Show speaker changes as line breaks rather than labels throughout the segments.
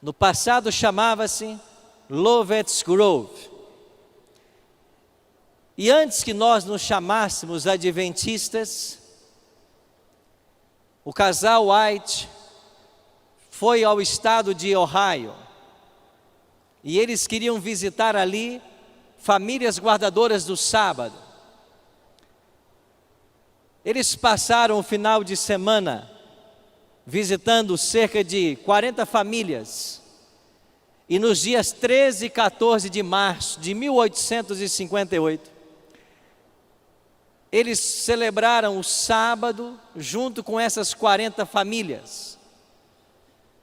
No passado chamava-se Lovett's Grove. E antes que nós nos chamássemos adventistas, o casal White foi ao estado de Ohio. E eles queriam visitar ali famílias guardadoras do sábado. Eles passaram o final de semana visitando cerca de 40 famílias. E nos dias 13 e 14 de março de 1858, eles celebraram o sábado junto com essas 40 famílias.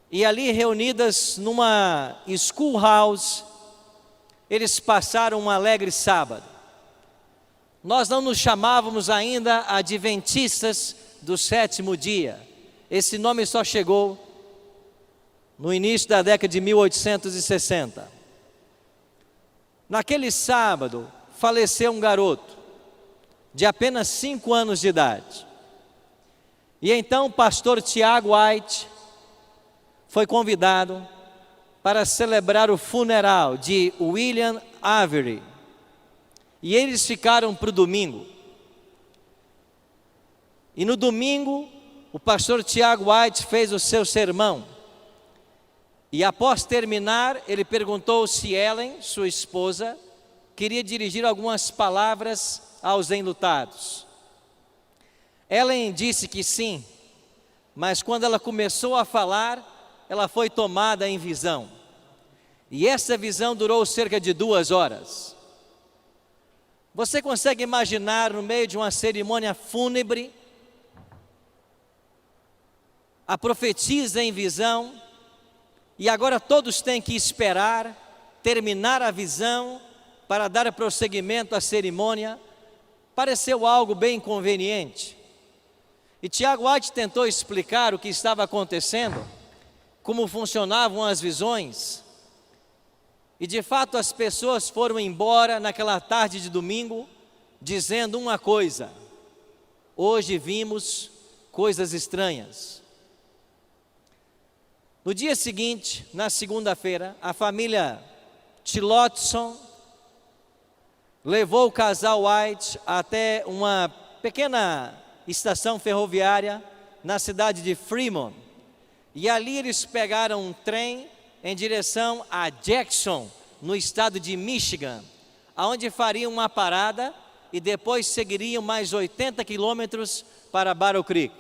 E ali reunidas numa schoolhouse, eles passaram um alegre sábado. Nós não nos chamávamos ainda adventistas do sétimo dia. Esse nome só chegou no início da década de 1860. Naquele sábado, faleceu um garoto de apenas 5 anos de idade. E então o pastor Tiago White foi convidado para celebrar o funeral de William Avery. E eles ficaram para o domingo. E no domingo, o pastor Tiago White fez o seu sermão. E após terminar, ele perguntou se Ellen, sua esposa, queria dirigir algumas palavras aos enlutados. Ellen disse que sim, mas quando ela começou a falar, ela foi tomada em visão. E essa visão durou cerca de 2 horas. Você consegue imaginar no meio de uma cerimônia fúnebre, a profetisa em visão, e agora todos têm que esperar, terminar a visão, para dar prosseguimento à cerimônia? Pareceu algo bem inconveniente. E Tiago White tentou explicar o que estava acontecendo, como funcionavam as visões. E de fato as pessoas foram embora naquela tarde de domingo, dizendo uma coisa: hoje vimos coisas estranhas. No dia seguinte, na segunda-feira, a família Tillotson levou o casal White até uma pequena estação ferroviária na cidade de Fremont. E ali eles pegaram um trem em direção a Jackson, no estado de Michigan, aonde fariam uma parada e depois seguiriam mais 80 quilômetros para Battle Creek.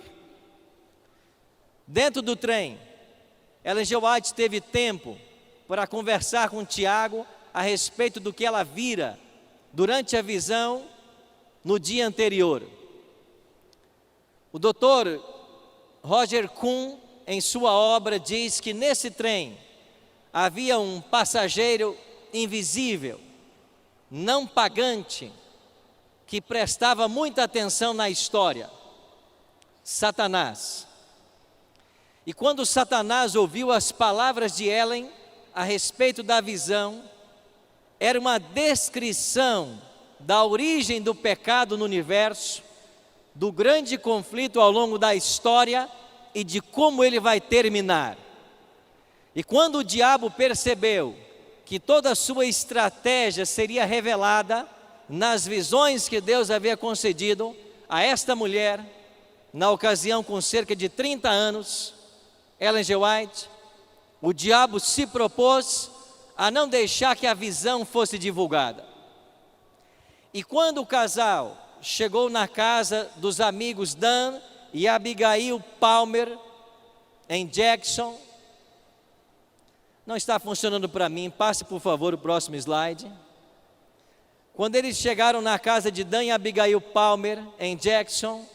Dentro do trem, Ellen G. White teve tempo para conversar com Tiago a respeito do que ela vira durante a visão no dia anterior. O Dr. Roger Kuhn, em sua obra, diz que nesse trem havia um passageiro invisível, não pagante, que prestava muita atenção na história: Satanás. E quando Satanás ouviu as palavras de Ellen a respeito da visão, era uma descrição da origem do pecado no universo, do grande conflito ao longo da história e de como ele vai terminar. E quando o diabo percebeu que toda a sua estratégia seria revelada nas visões que Deus havia concedido a esta mulher, na ocasião com cerca de 30 anos, Ellen G. White, o diabo se propôs a não deixar que a visão fosse divulgada. E quando o casal chegou na casa dos amigos Dan e Abigail Palmer, em Jackson, não está funcionando para mim, passe por favor o próximo slide. Quando eles chegaram na casa de Dan e Abigail Palmer, em Jackson,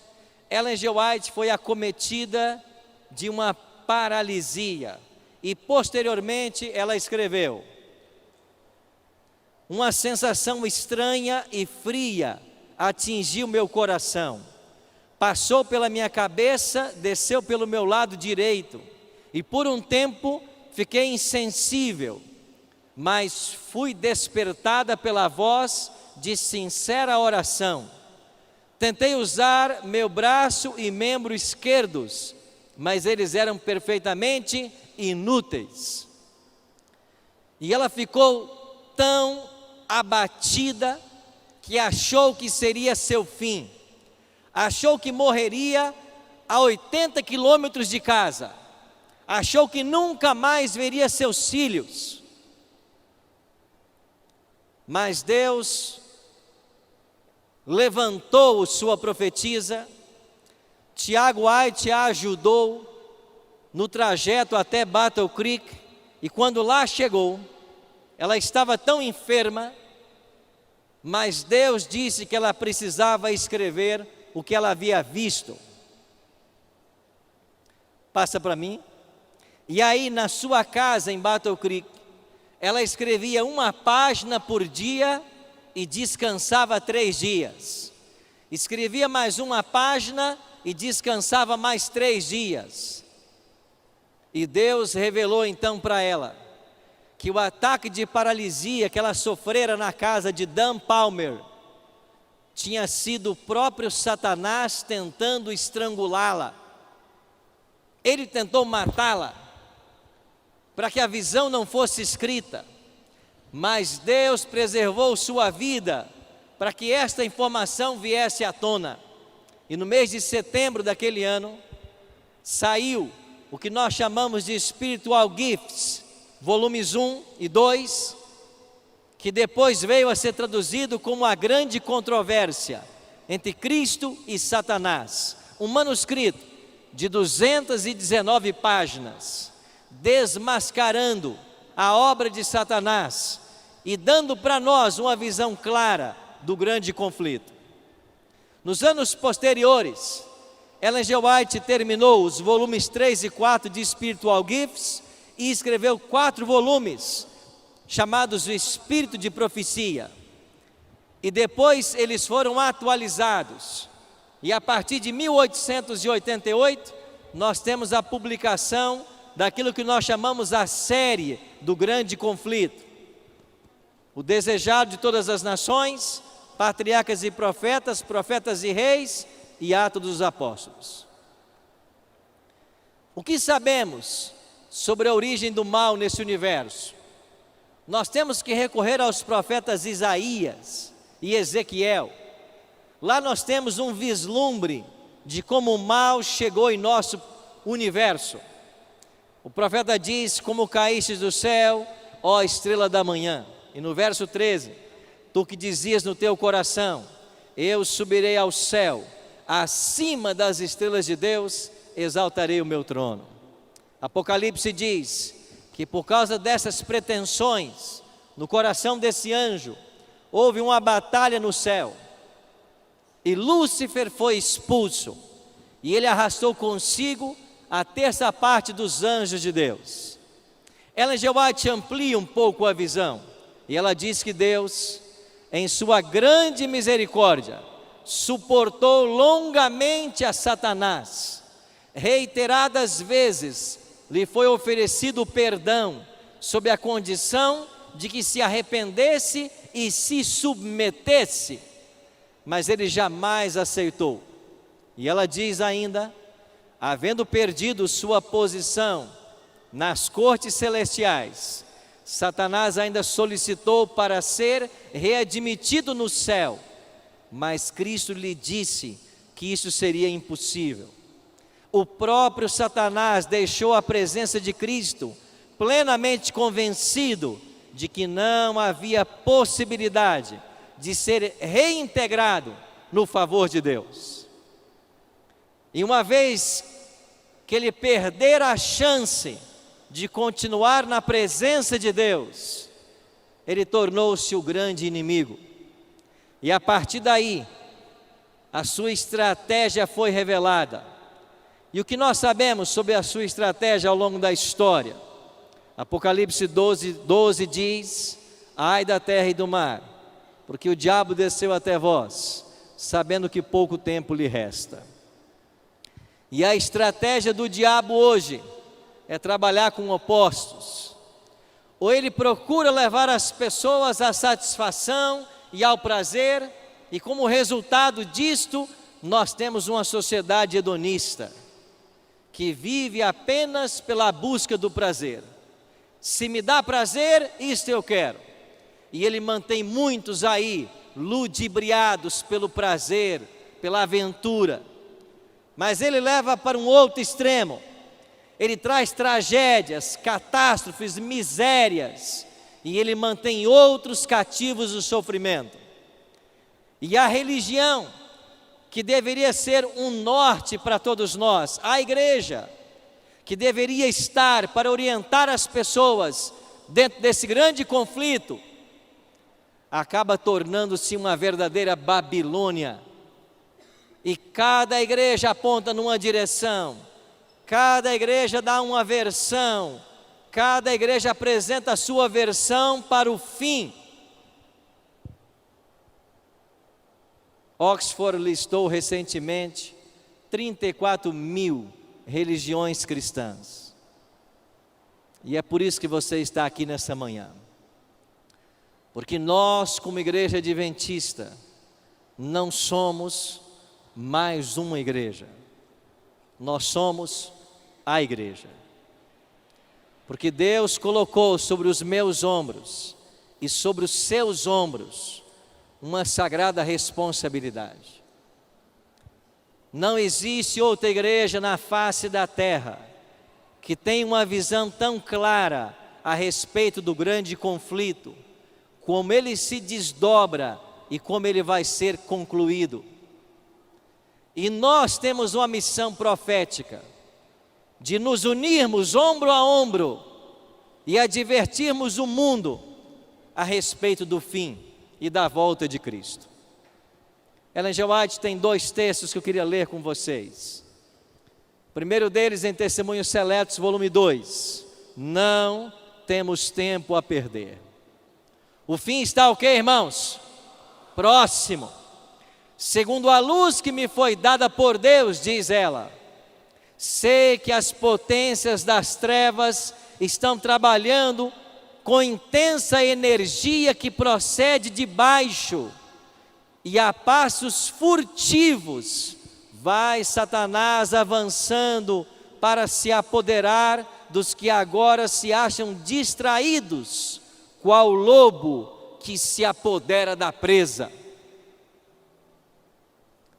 Ellen G. White foi acometida de uma paralisia. E posteriormente ela escreveu: uma sensação estranha e fria atingiu meu coração. Passou pela minha cabeça, desceu pelo meu lado direito. E por um tempo fiquei insensível, mas fui despertada pela voz de sincera oração. Tentei usar meu braço e membro esquerdos, mas eles eram perfeitamente inúteis. E ela ficou tão abatida que achou que seria seu fim. Achou que morreria a 80 quilômetros de casa. Achou que nunca mais veria seus filhos. Mas Deus levantou sua profetisa. Tiago White a ajudou no trajeto até Battle Creek. E quando lá chegou, ela estava tão enferma, mas Deus disse que ela precisava escrever o que ela havia visto. Passa para mim. E aí na sua casa em Battle Creek, ela escrevia uma página por dia e descansava 3 dias. Escrevia mais uma página e descansava mais 3 dias. E Deus revelou então para ela que o ataque de paralisia que ela sofrera na casa de Dan Palmer tinha sido o próprio Satanás tentando estrangulá-la. Ele tentou matá-la para que a visão não fosse escrita, mas Deus preservou sua vida para que esta informação viesse à tona. E no mês de setembro daquele ano, saiu o que nós chamamos de Spiritual Gifts, volumes 1 e 2, que depois veio a ser traduzido como A Grande Controvérsia entre Cristo e Satanás. Um manuscrito de 219 páginas, desmascarando a obra de Satanás e dando para nós uma visão clara do grande conflito. Nos anos posteriores, Ellen G. White terminou os volumes 3 e 4 de Spiritual Gifts e escreveu 4 volumes, chamados O Espírito de Profecia. E depois eles foram atualizados. E a partir de 1888, nós temos a publicação daquilo que nós chamamos a série do grande conflito. O desejado de todas as nações, patriarcas e profetas, profetas e reis e Atos dos Apóstolos. O que sabemos sobre a origem do mal nesse universo? Nós temos que recorrer aos profetas Isaías e Ezequiel. Lá nós temos um vislumbre de como o mal chegou em nosso universo. O profeta diz: como caíste do céu, ó estrela da manhã. E no verso 13, tu que dizias no teu coração: eu subirei ao céu, acima das estrelas de Deus, exaltarei o meu trono. Apocalipse diz que por causa dessas pretensões no coração desse anjo, houve uma batalha no céu, e Lúcifer foi expulso, e ele arrastou consigo a terça parte dos anjos de Deus. Ellen G. White amplia um pouco a visão, e ela diz que Deus, em sua grande misericórdia, suportou longamente a Satanás. Reiteradas vezes lhe foi oferecido perdão, sob a condição de que se arrependesse e se submetesse, mas ele jamais aceitou. E ela diz ainda: havendo perdido sua posição nas cortes celestiais, Satanás ainda solicitou para ser readmitido no céu, mas Cristo lhe disse que isso seria impossível. O próprio Satanás deixou a presença de Cristo, plenamente convencido de que não havia possibilidade de ser reintegrado no favor de Deus. E uma vez que ele perder a chance de continuar na presença de Deus, ele tornou-se o grande inimigo. E a partir daí, a sua estratégia foi revelada. E o que nós sabemos sobre a sua estratégia ao longo da história? Apocalipse 12 diz: ai da terra e do mar, porque o diabo desceu até vós, sabendo que pouco tempo lhe resta. E a estratégia do diabo hoje é trabalhar com opostos. Ou ele procura levar as pessoas à satisfação e ao prazer, e como resultado disto, nós temos uma sociedade hedonista, que vive apenas pela busca do prazer. Se me dá prazer, isto eu quero. E ele mantém muitos aí, ludibriados pelo prazer, pela aventura. Mas ele leva para um outro extremo. Ele traz tragédias, catástrofes, misérias. E ele mantém outros cativos do sofrimento. E a religião, que deveria ser um norte para todos nós, a igreja, que deveria estar para orientar as pessoas dentro desse grande conflito, acaba tornando-se uma verdadeira Babilônia. E cada igreja aponta numa direção, cada igreja dá uma versão, cada igreja apresenta a sua versão para o fim. Oxford listou recentemente 34 mil religiões cristãs. E é por isso que você está aqui nessa manhã. Porque nós, como igreja adventista, não somos mais uma igreja. Nós somos a igreja. Porque Deus colocou sobre os meus ombros e sobre os seus ombros uma sagrada responsabilidade. Não existe outra igreja na face da terra que tenha uma visão tão clara a respeito do grande conflito, como ele se desdobra e como ele vai ser concluído. E nós temos uma missão profética de nos unirmos ombro a ombro e advertirmos o mundo a respeito do fim e da volta de Cristo. Ellen G. White tem 2 textos que eu queria ler com vocês. O primeiro deles em Testemunhos Seletos, volume 2. Não temos tempo a perder. O fim está o quê, irmãos? Próximo. Segundo a luz que me foi dada por Deus, diz ela, sei que as potências das trevas estão trabalhando com intensa energia que procede de baixo, e a passos furtivos vai Satanás avançando para se apoderar dos que agora se acham distraídos, qual lobo que se apodera da presa.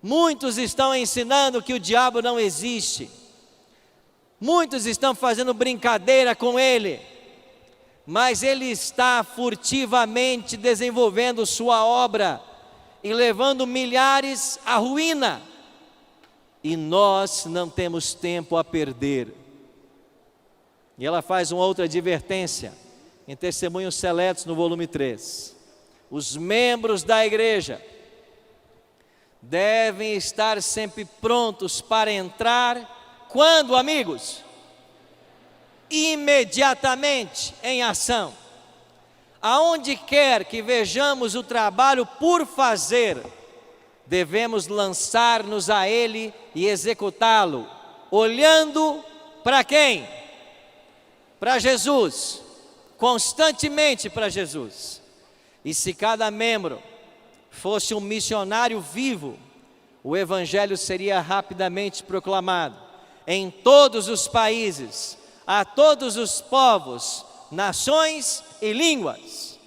Muitos estão ensinando que o diabo não existe, muitos estão fazendo brincadeira com ele, mas ele está furtivamente desenvolvendo sua obra e levando milhares à ruína, e nós não temos tempo a perder. E ela faz uma outra advertência em Testemunhos Seletos, no volume 3. Os membros da igreja devem estar sempre prontos para entrar, quando, amigos? Imediatamente em ação. Aonde quer que vejamos o trabalho por fazer, devemos lançar-nos a ele e executá-lo, olhando para quem? Para Jesus, constantemente para Jesus. E se cada membro fosse um missionário vivo, o evangelho seria rapidamente proclamado em todos os países, a todos os povos, nações e línguas.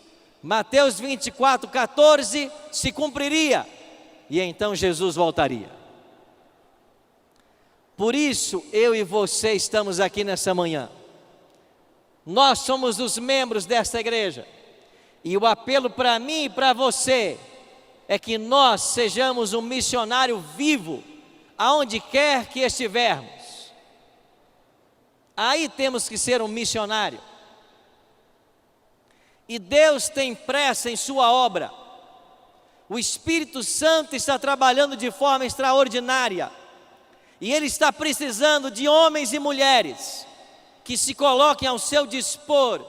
Mateus 24:14 se cumpriria, e então Jesus voltaria. Por isso eu e você estamos aqui nessa manhã. Nós somos os membros desta igreja, e o apelo para mim e para você é que nós sejamos um missionário vivo, aonde quer que estivermos. Aí temos que ser um missionário. E Deus tem pressa em sua obra. O Espírito Santo está trabalhando de forma extraordinária. E Ele está precisando de homens e mulheres que se coloquem ao seu dispor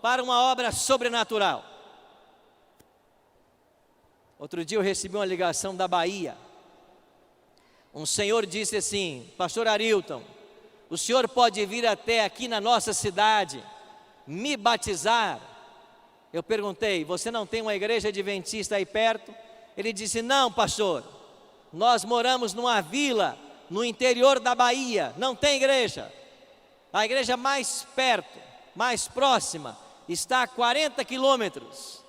para uma obra sobrenatural. Outro dia eu recebi uma ligação da Bahia. Um senhor disse assim: Pastor Arilton, o senhor pode vir até aqui na nossa cidade, me batizar? Eu perguntei: você não tem uma igreja adventista aí perto? Ele disse: não, pastor, nós moramos numa vila no interior da Bahia, não tem igreja. A igreja mais perto mais próxima está a 40 quilômetros.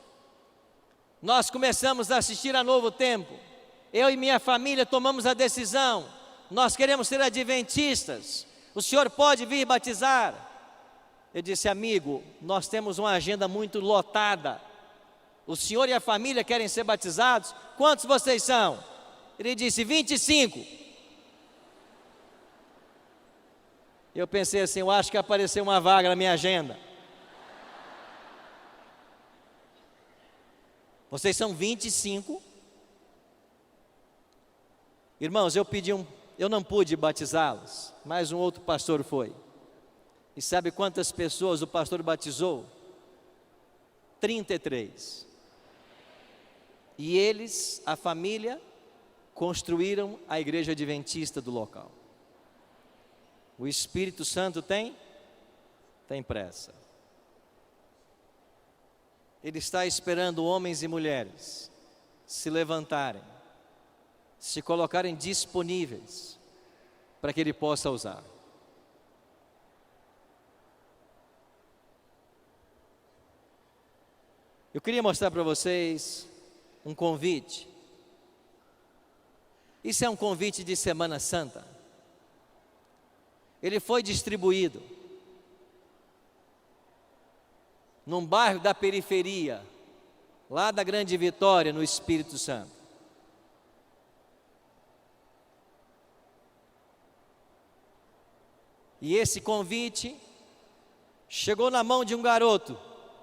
Nós começamos a assistir a Novo Tempo. Eu e minha família tomamos a decisão. Nós queremos ser adventistas. O senhor pode vir batizar? Eu disse: amigo, nós temos uma agenda muito lotada. O senhor e a família querem ser batizados? Quantos vocês são? Ele disse: 25. Eu pensei assim: eu acho que apareceu uma vaga na minha agenda. Vocês são 25? Irmãos, eu não pude batizá-los, mas um outro pastor foi. E sabe quantas pessoas o pastor batizou? 33. E eles, a família, construíram a igreja adventista do local. O Espírito Santo tem pressa. Ele está esperando homens e mulheres se levantarem, se colocarem disponíveis para que Ele possa usar. Eu queria mostrar para vocês um convite. Isso é um convite de Semana Santa. Ele foi distribuído num bairro da periferia, lá da Grande Vitória, no Espírito Santo. E esse convite chegou na mão de um garoto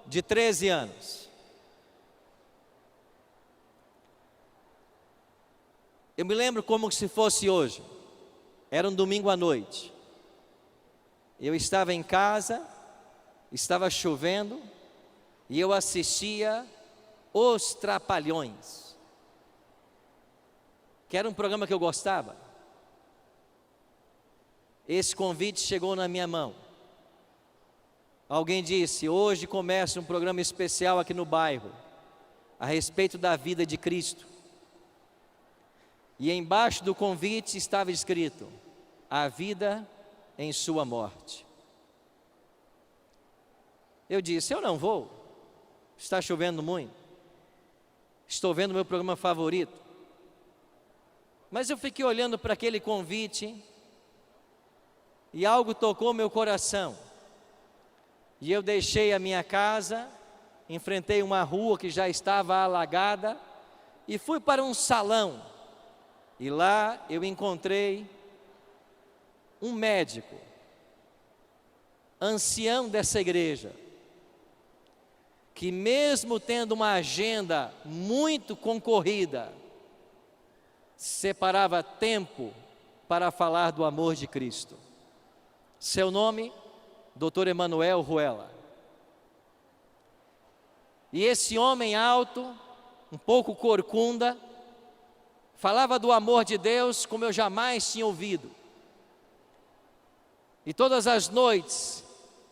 de 13 anos. Eu me lembro como se fosse hoje. Era um domingo à noite. Eu estava em casa, estava chovendo, e eu assistia Os Trapalhões, que era um programa que eu gostava. Esse convite chegou na minha mão. Alguém disse: hoje começa um programa especial aqui no bairro, a respeito da vida de Cristo. E embaixo do convite estava escrito: a vida em sua morte. Eu disse: eu não vou, está chovendo muito, estou vendo meu programa favorito. Mas eu fiquei olhando para aquele convite e algo tocou meu coração. E eu deixei a minha casa, enfrentei uma rua que já estava alagada e fui para um salão. E lá eu encontrei um médico, ancião dessa igreja, que mesmo tendo uma agenda muito concorrida, separava tempo para falar do amor de Cristo. Seu nome, Dr. Emanuel Ruela. E esse homem alto, um pouco corcunda, falava do amor de Deus como eu jamais tinha ouvido. E todas as noites,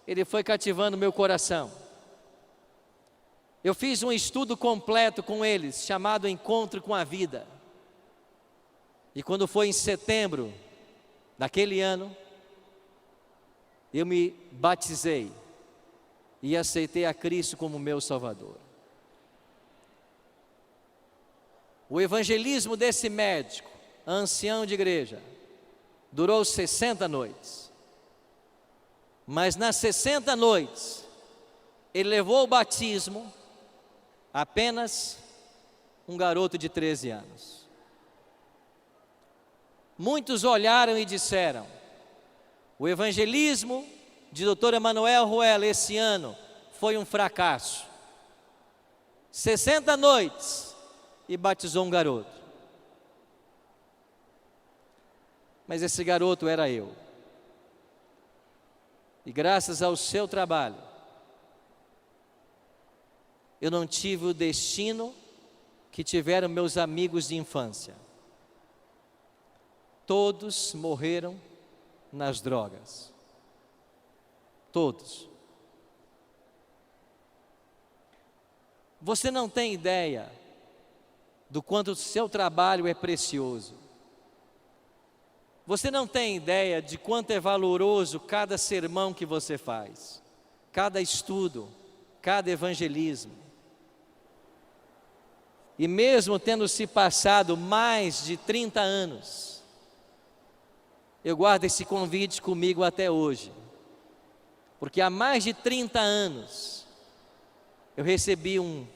ele foi cativando meu coração. Eu fiz um estudo completo com eles, chamado Encontro com a Vida. E quando foi em setembro daquele ano, eu me batizei e aceitei a Cristo como meu Salvador. O evangelismo desse médico, ancião de igreja, durou 60 noites. Mas nas 60 noites, ele levou o batismo apenas um garoto de 13 anos. Muitos olharam e disseram: o evangelismo de Dr. Emanuel Ruela esse ano foi um fracasso. 60 noites e batizou um garoto. Mas esse garoto era eu. E graças ao seu trabalho, eu não tive o destino que tiveram meus amigos de infância. Todos morreram nas drogas. Todos. Você não tem ideia do quanto o seu trabalho é precioso. Você não tem ideia de quanto é valoroso cada sermão que você faz. cada estudo, cada evangelismo. E mesmo tendo se passado mais de 30 anos, eu guardo esse convite comigo até hoje. Porque há mais de 30 anos, eu recebi um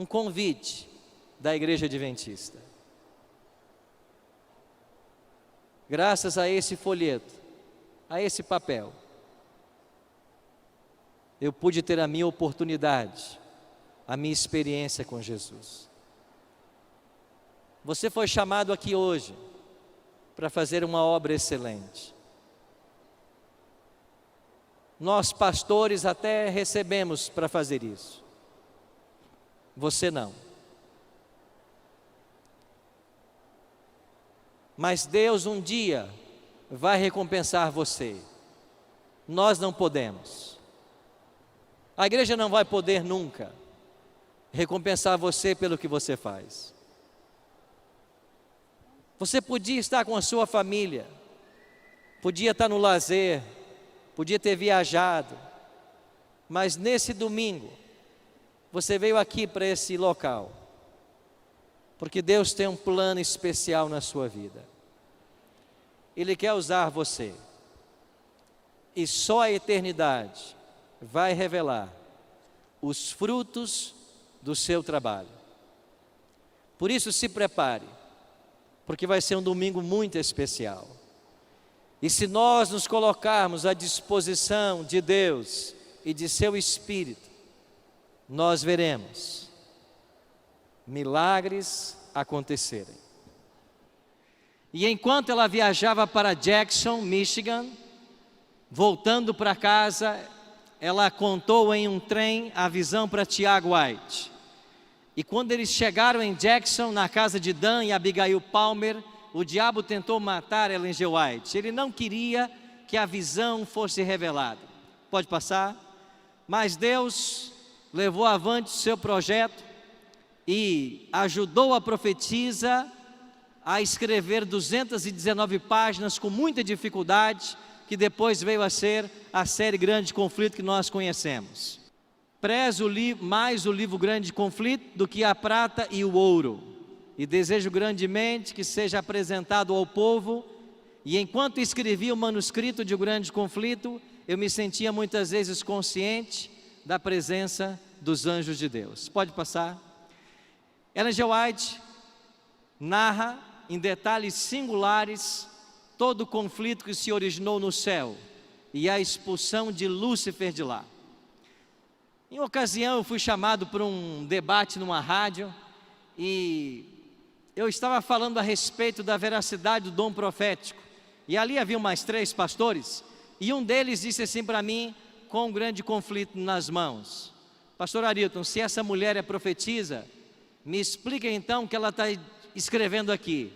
convite da Igreja Adventista. Graças a esse folheto, a esse papel, eu pude ter a minha oportunidade, a minha experiência com Jesus. Você foi chamado aqui hoje para fazer uma obra excelente. Nós pastores até recebemos para fazer isso. Você não. Mas Deus um dia vai recompensar você. Nós não podemos. A igreja não vai poder nunca recompensar você pelo que você faz. Você podia estar com a sua família, podia estar no lazer, podia ter viajado, mas nesse domingo, você veio aqui para esse local, porque Deus tem um plano especial na sua vida. Ele quer usar você, e só a eternidade vai revelar os frutos do seu trabalho. Por isso, se prepare, porque vai ser um domingo muito especial. E se nós nos colocarmos à disposição de Deus e de seu Espírito, nós veremos milagres acontecerem. E enquanto ela viajava para Jackson, Michigan, voltando para casa, ela contou em um trem a visão para Tiago White. E quando eles chegaram em Jackson, na casa de Dan e Abigail Palmer, o diabo tentou matar Ellen G. White. Ele não queria que a visão fosse revelada. Pode passar? Mas Deus levou avante o seu projeto e ajudou a profetisa a escrever 219 páginas com muita dificuldade, que depois veio a ser a série Grande Conflito que nós conhecemos. Prezo mais o livro Grande Conflito do que a prata e o ouro. E desejo grandemente que seja apresentado ao povo. E enquanto escrevia o manuscrito de O Grande Conflito, eu me sentia muitas vezes consciente da presença dos anjos de Deus. Pode passar. Ellen G. White narra em detalhes singulares todo o conflito que se originou no céu e a expulsão de Lúcifer de lá. Em uma ocasião eu fui chamado para um debate numa rádio e eu estava falando a respeito da veracidade do dom profético. E ali haviam mais 3 pastores, e um deles disse assim para mim, com um grande conflito nas mãos: Pastor Arilton, se essa mulher é profetisa, me explica então o que ela está escrevendo aqui.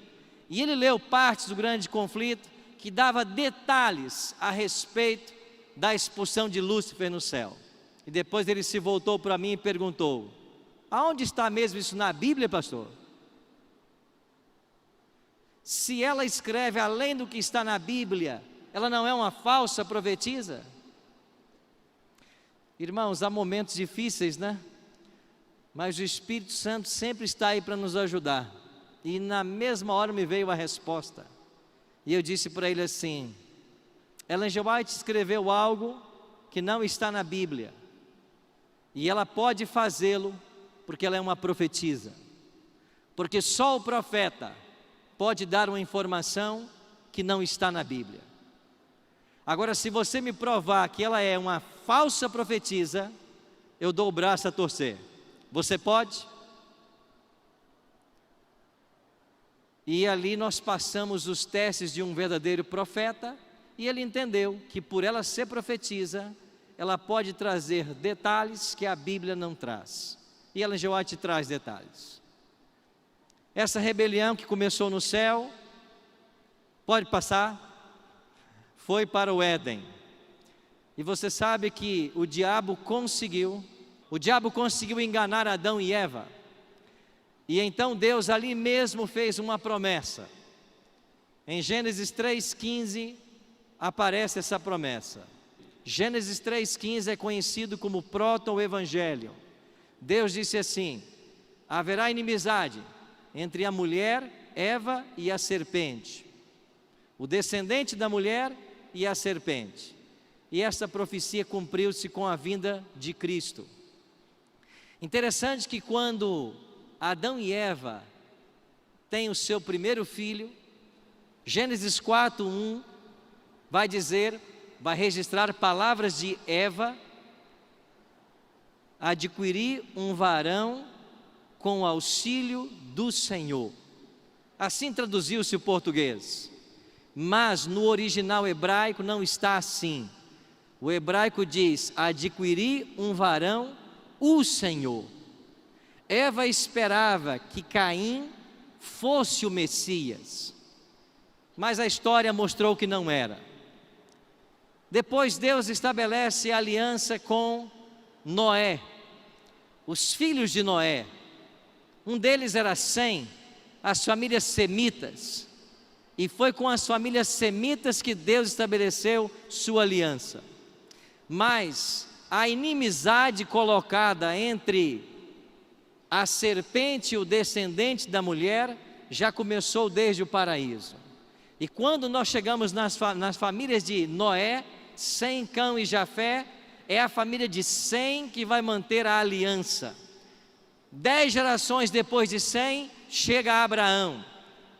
E ele leu partes do Grande Conflito, que dava detalhes a respeito da expulsão de Lúcifer no céu. E depois ele se voltou para mim e perguntou: aonde está mesmo isso na Bíblia, pastor? Se ela escreve além do que está na Bíblia, ela não é uma falsa profetisa? Irmãos, há momentos difíceis, né? Mas o Espírito Santo sempre está aí para nos ajudar. E na mesma hora me veio a resposta. E eu disse para ele assim: Ellen G. White escreveu algo que não está na Bíblia. E ela pode fazê-lo porque ela é uma profetisa. Porque só o profeta pode dar uma informação que não está na Bíblia. Agora, se você me provar que ela é uma falsa profetisa, eu dou o braço a torcer. Você pode? E ali nós passamos os testes de um verdadeiro profeta, e ele entendeu que por ela ser profetisa, ela pode trazer detalhes que a Bíblia não traz. E Ellen G. White traz detalhes. Essa rebelião que começou no céu, pode passar, foi para o Éden. E você sabe que o diabo conseguiu enganar Adão e Eva. E então Deus ali mesmo fez uma promessa. Em Gênesis 3,15 aparece essa promessa: Gênesis 3,15 é conhecido como proto-evangelho. Deus disse assim: haverá inimizade entre a mulher, Eva, e a serpente, o descendente da mulher e a serpente. E essa profecia cumpriu-se com a vinda de Cristo. Interessante que quando Adão e Eva têm o seu primeiro filho, Gênesis 4:1 vai dizer, vai registrar palavras de Eva: adquirir um varão com o auxílio do Senhor. Assim traduziu-se o português, mas no original hebraico não está assim. O hebraico diz: adquirir um varão, o Senhor. Eva esperava que Caim fosse o Messias, mas a história mostrou que não era. Depois Deus estabelece a aliança com Noé, os filhos de Noé. Um deles era Sem, as famílias semitas, e foi com as famílias semitas que Deus estabeleceu sua aliança. Mas a inimizade colocada entre a serpente e o descendente da mulher já começou desde o paraíso. E quando nós chegamos nas famílias de Noé, Sem, Cão e Jafé, é a família de Sem que vai manter a aliança. 10 gerações depois de Sem, chega Abraão.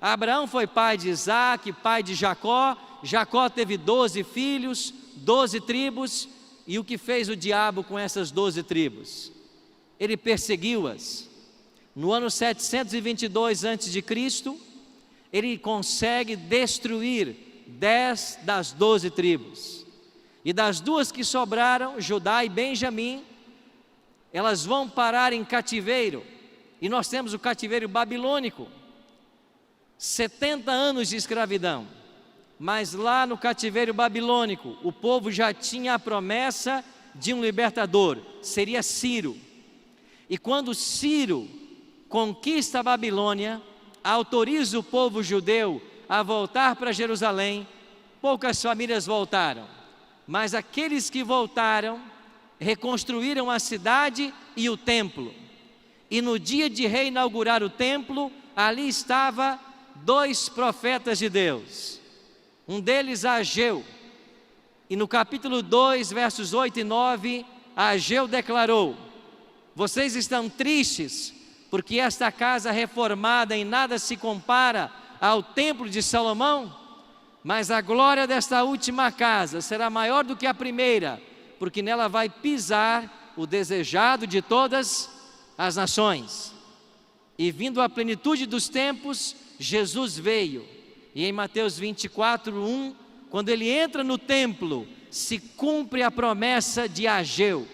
Abraão foi pai de Isaac, pai de Jacó. Jacó teve 12 filhos, 12 tribos. E o que fez o diabo com essas 12 tribos? Ele perseguiu-as. No ano 722 a.C., ele consegue destruir 10 das 12 tribos. E das duas que sobraram, Judá e Benjamim, elas vão parar em cativeiro. E nós temos o cativeiro babilônico, 70 anos de escravidão. Mas lá no cativeiro babilônico, o povo já tinha a promessa de um libertador, seria Ciro. E quando Ciro conquista a Babilônia, autoriza o povo judeu a voltar para Jerusalém, poucas famílias voltaram, mas aqueles que voltaram, reconstruíram a cidade e o templo. E no dia de reinaugurar o templo, ali estava 2 profetas de Deus. Um deles, Ageu, e no capítulo 2, versos 8 e 9, Ageu declarou: vocês estão tristes, porque esta casa reformada em nada se compara ao templo de Salomão, mas a glória desta última casa será maior do que a primeira, porque nela vai pisar o desejado de todas as nações. E vindo à plenitude dos tempos, Jesus veio. E em Mateus 24:1, quando ele entra no templo, se cumpre a promessa de Ageu.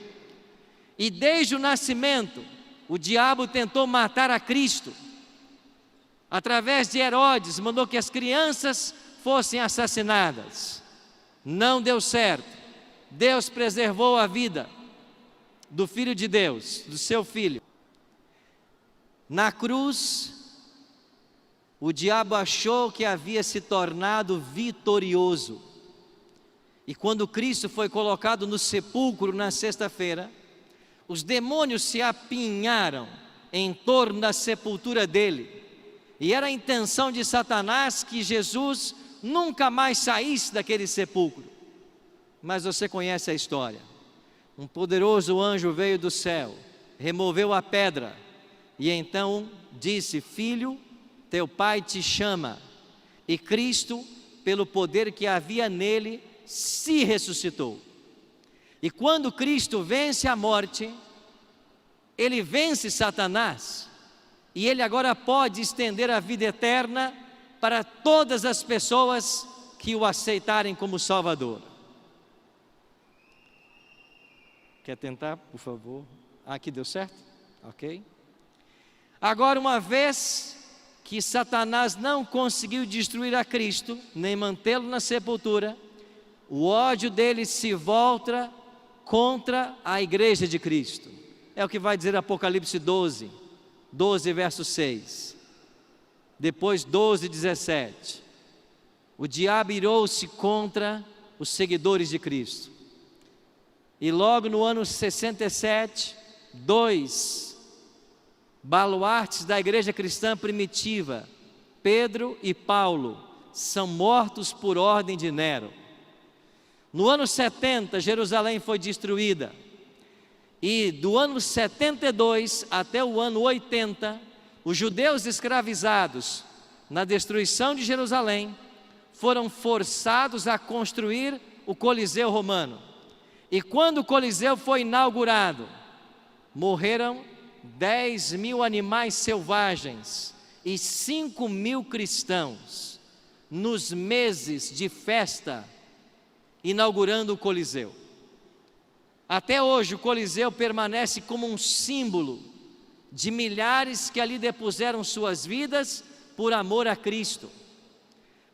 E desde o nascimento, o diabo tentou matar a Cristo. Através de Herodes, mandou que as crianças fossem assassinadas. Não deu certo. Deus preservou a vida do Filho de Deus, do seu Filho. Na cruz, o diabo achou que havia se tornado vitorioso. E quando Cristo foi colocado no sepulcro na sexta-feira, os demônios se apinharam em torno da sepultura dele. E era a intenção de Satanás que Jesus nunca mais saísse daquele sepulcro. Mas você conhece a história. Um poderoso anjo veio do céu, removeu a pedra e então disse: filho, teu pai te chama. E Cristo, pelo poder que havia nele, se ressuscitou. E quando Cristo vence a morte, ele vence Satanás, e ele agora pode estender a vida eterna para todas as pessoas que o aceitarem como Salvador. Quer tentar, por favor? Aqui deu certo? Ok. Agora, uma vez que Satanás não conseguiu destruir a Cristo, nem mantê-lo na sepultura, o ódio dele se volta contra a igreja de Cristo. É o que vai dizer Apocalipse 12, verso 6. Depois 12, 17. O diabo irou-se contra os seguidores de Cristo. E logo no ano 67, 2 baluartes da igreja cristã primitiva, Pedro e Paulo, são mortos por ordem de Nero. No ano 70, Jerusalém foi destruída. E do ano 72 até o ano 80, os judeus escravizados na destruição de Jerusalém foram forçados a construir o Coliseu Romano. E quando o Coliseu foi inaugurado, morreram 10.000 animais selvagens e 5.000 cristãos nos meses de festa inaugurando o Coliseu. Até hoje o Coliseu permanece como um símbolo de milhares que ali depuseram suas vidas por amor a Cristo.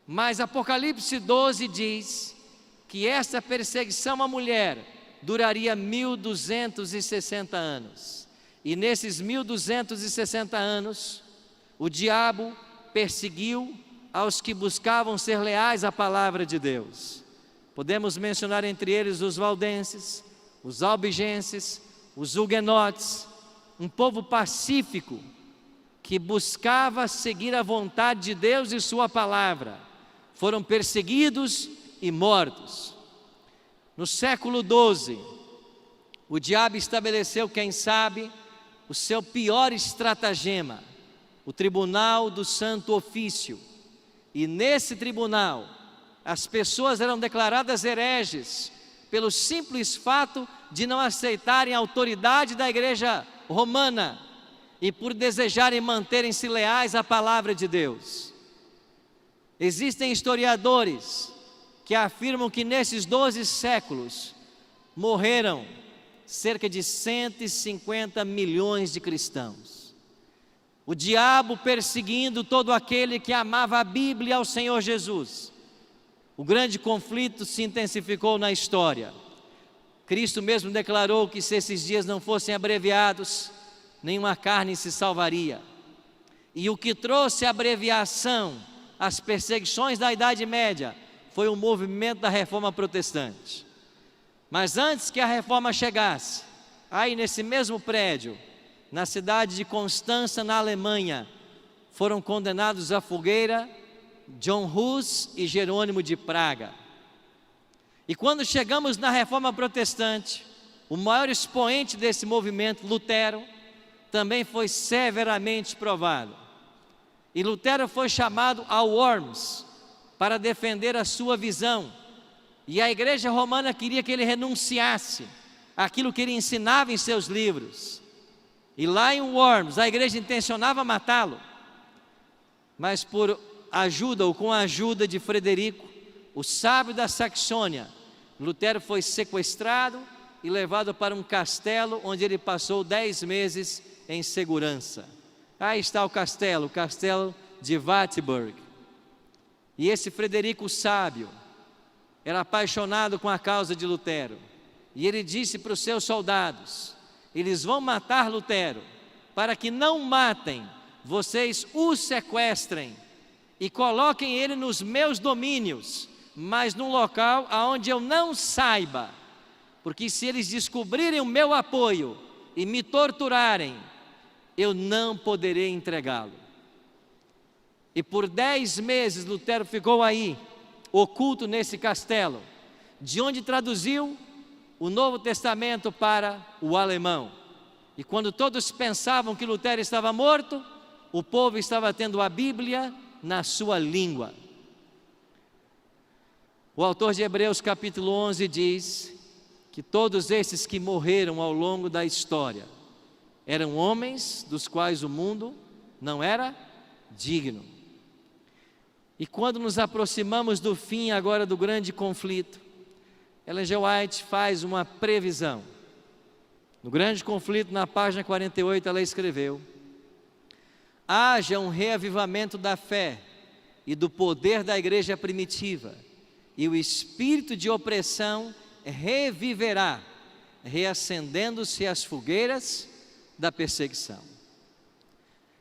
Mas Apocalipse 12 diz que essa perseguição à mulher duraria 1260 anos. E nesses 1260 anos, o diabo perseguiu aos que buscavam ser leais à palavra de Deus. Podemos mencionar entre eles os valdenses, os albigenses, os huguenotes, um povo pacífico que buscava seguir a vontade de Deus e sua palavra. Foram perseguidos e mortos. No século XII, o diabo estabeleceu, quem sabe, o seu pior estratagema, o Tribunal do Santo Ofício. E nesse tribunal, as pessoas eram declaradas hereges pelo simples fato de não aceitarem a autoridade da igreja romana e por desejarem manterem-se leais à palavra de Deus. Existem historiadores que afirmam que nesses 12 séculos morreram cerca de 150 milhões de cristãos. O diabo perseguindo todo aquele que amava a Bíblia e ao Senhor Jesus. O grande conflito se intensificou na história. Cristo mesmo declarou que se esses dias não fossem abreviados, nenhuma carne se salvaria. E o que trouxe a abreviação, as perseguições da Idade Média, foi o movimento da Reforma Protestante. Mas antes que a Reforma chegasse, aí nesse mesmo prédio, na cidade de Constança, na Alemanha, foram condenados à fogueira John Hus e Jerônimo de Praga. E quando chegamos na Reforma Protestante, o maior expoente desse movimento, Lutero, também foi severamente provado. E Lutero foi chamado a Worms para defender a sua visão. E a igreja romana queria que ele renunciasse àquilo que ele ensinava em seus livros. E lá em Worms, a igreja intencionava matá-lo. Mas por ajuda ou com a ajuda de Frederico, o sábio da Saxônia, Lutero foi sequestrado e levado para um castelo onde ele passou 10 meses em segurança. Aí está o castelo de Wartburg. E esse Frederico sábio era apaixonado com a causa de Lutero. E ele disse para os seus soldados: eles vão matar Lutero, para que não matem, vocês o sequestrem e coloquem ele nos meus domínios, mas num local aonde eu não saiba, porque se eles descobrirem o meu apoio e me torturarem, eu não poderei entregá-lo. E por 10 meses Lutero ficou aí, oculto nesse castelo, de onde traduziu o Novo Testamento para o alemão. E quando todos pensavam que Lutero estava morto, o povo estava tendo a Bíblia na sua língua. O autor de Hebreus capítulo 11 diz que todos esses que morreram ao longo da história eram homens dos quais o mundo não era digno. E quando nos aproximamos do fim agora do grande conflito, Ellen G. White faz uma previsão. No grande conflito, na página 48, ela escreveu: haja um reavivamento da fé e do poder da igreja primitiva, e o espírito de opressão reviverá, reacendendo-se as fogueiras da perseguição.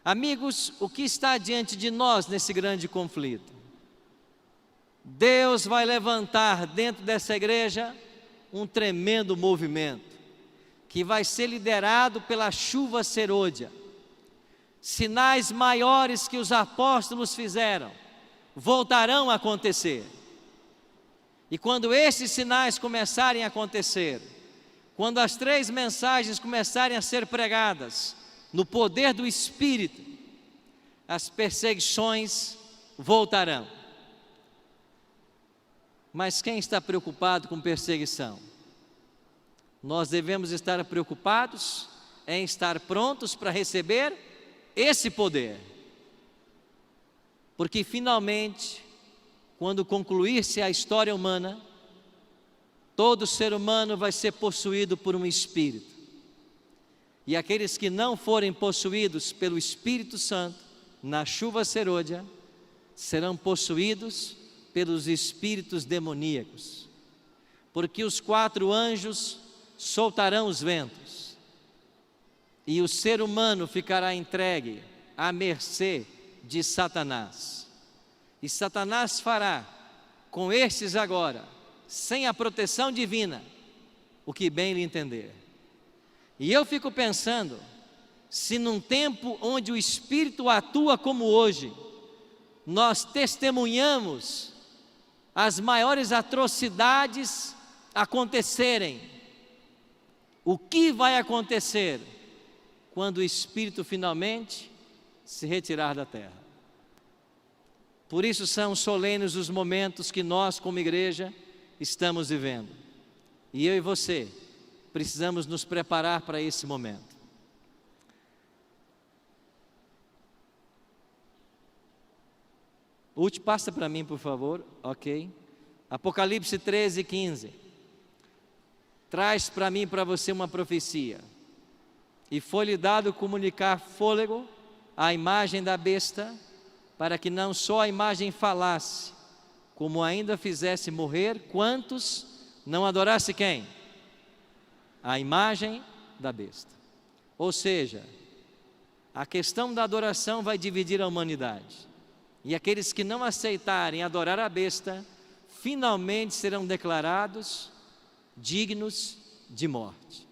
Amigos, o que está diante de nós nesse grande conflito? Deus vai levantar dentro dessa igreja um tremendo movimento, que vai ser liderado pela chuva serôdia. Sinais maiores que os apóstolos fizeram voltarão a acontecer. E quando esses sinais começarem a acontecer, quando as 3 mensagens começarem a ser pregadas no poder do Espírito, as perseguições voltarão. Mas quem está preocupado com perseguição? Nós devemos estar preocupados em estar prontos para receber esse poder. Porque finalmente, quando concluir-se a história humana, todo ser humano vai ser possuído por um Espírito. E aqueles que não forem possuídos pelo Espírito Santo, na chuva serôdia, serão possuídos pelos espíritos demoníacos. Porque os 4 anjos soltarão os ventos, e o ser humano ficará entregue à mercê de Satanás. E Satanás fará com estes agora, sem a proteção divina, o que bem lhe entender. E eu fico pensando, se num tempo onde o Espírito atua como hoje, nós testemunhamos as maiores atrocidades acontecerem, o que vai acontecer quando o Espírito finalmente se retirar da terra? Por isso são solenes os momentos que nós, como igreja, estamos vivendo. E eu e você precisamos nos preparar para esse momento. Último, passa para mim, por favor. Ok. Apocalipse 13:15. Traz para mim e para você uma profecia. E foi-lhe dado comunicar fôlego à imagem da besta, para que não só a imagem falasse, como ainda fizesse morrer quantos não adorasse quem? A imagem da besta. Ou seja, a questão da adoração vai dividir a humanidade. E aqueles que não aceitarem adorar a besta, finalmente serão declarados dignos de morte.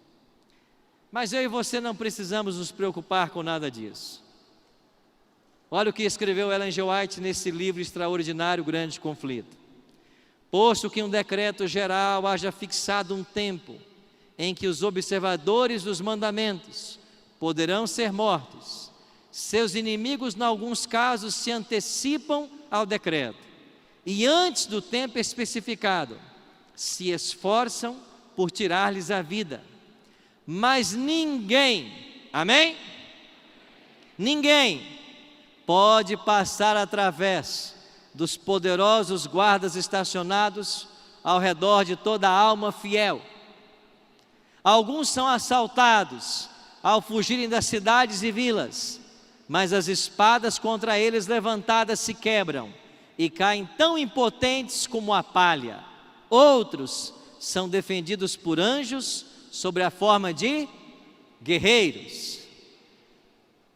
Mas eu e você não precisamos nos preocupar com nada disso. Olha o que escreveu Ellen G. White nesse livro extraordinário, Grande Conflito. Posto que um decreto geral haja fixado um tempo em que os observadores dos mandamentos poderão ser mortos, seus inimigos, em alguns casos, se antecipam ao decreto e, antes do tempo especificado, se esforçam por tirar-lhes a vida. Mas ninguém, amém? Ninguém pode passar através dos poderosos guardas estacionados ao redor de toda a alma fiel. Alguns são assaltados ao fugirem das cidades e vilas, mas as espadas contra eles levantadas se quebram e caem tão impotentes como a palha. Outros são defendidos por anjos sob a forma de guerreiros.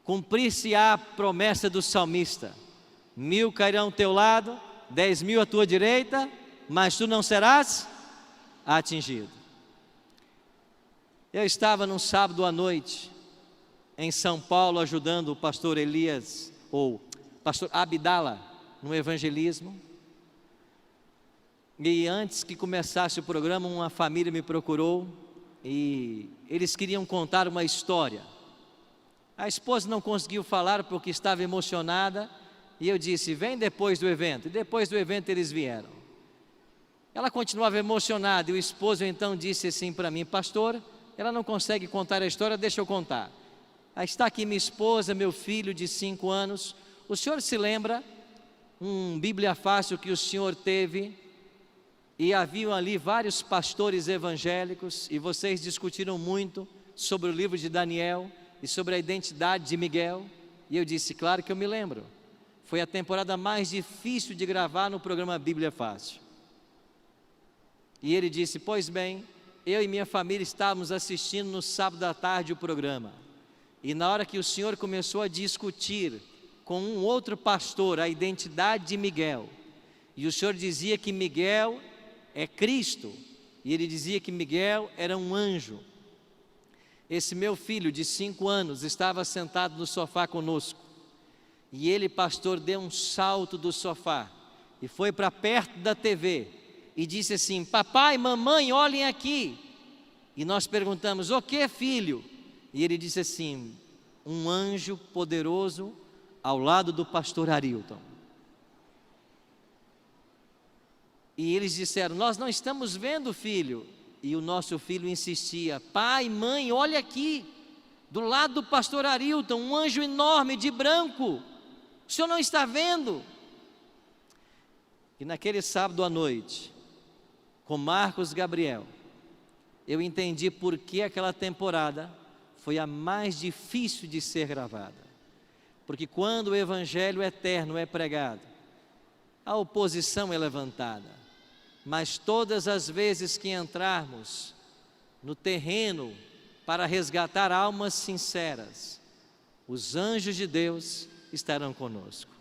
Cumprir-se-á a promessa do salmista: 1000 cairão ao teu lado, 10.000 à tua direita, mas tu não serás atingido. Eu estava num sábado à noite em São Paulo ajudando o pastor Elias, ou pastor Abdala, no evangelismo. E antes que começasse o programa, uma família me procurou e eles queriam contar uma história. A esposa não conseguiu falar porque estava emocionada, e eu disse: vem depois do evento. E depois do evento eles vieram. Ela continuava emocionada, e o esposo então disse assim para mim: pastor, ela não consegue contar a história, deixa eu contar. Aí está aqui minha esposa, meu filho de 5 anos. O senhor se lembra um Bíblia Fácil que o senhor teve, e haviam ali vários pastores evangélicos, e vocês discutiram muito sobre o livro de Daniel e sobre a identidade de Miguel? E eu disse: claro que eu me lembro. Foi a temporada mais difícil de gravar no programa Bíblia Fácil. E ele disse: pois bem, eu e minha família estávamos assistindo no sábado à tarde o programa, e na hora que o senhor começou a discutir com um outro pastor a identidade de Miguel, e o senhor dizia que Miguel é Cristo, e ele dizia que Miguel era um anjo. Esse meu filho de 5 anos estava sentado no sofá conosco, e ele, pastor, deu um salto do sofá e foi para perto da TV e disse assim: papai, mamãe, olhem aqui. E nós perguntamos: o que, filho? E ele disse assim: um anjo poderoso ao lado do pastor Arilton. E eles disseram: nós não estamos vendo, filho. E o nosso filho insistia: pai, mãe, olha aqui, do lado do pastor Arilton, um anjo enorme de branco, o senhor não está vendo? E naquele sábado à noite, com Marcos Gabriel, eu entendi por que aquela temporada foi a mais difícil de ser gravada. Porque quando o evangelho eterno é pregado, a oposição é levantada. Mas todas as vezes que entrarmos no terreno para resgatar almas sinceras, os anjos de Deus estarão conosco.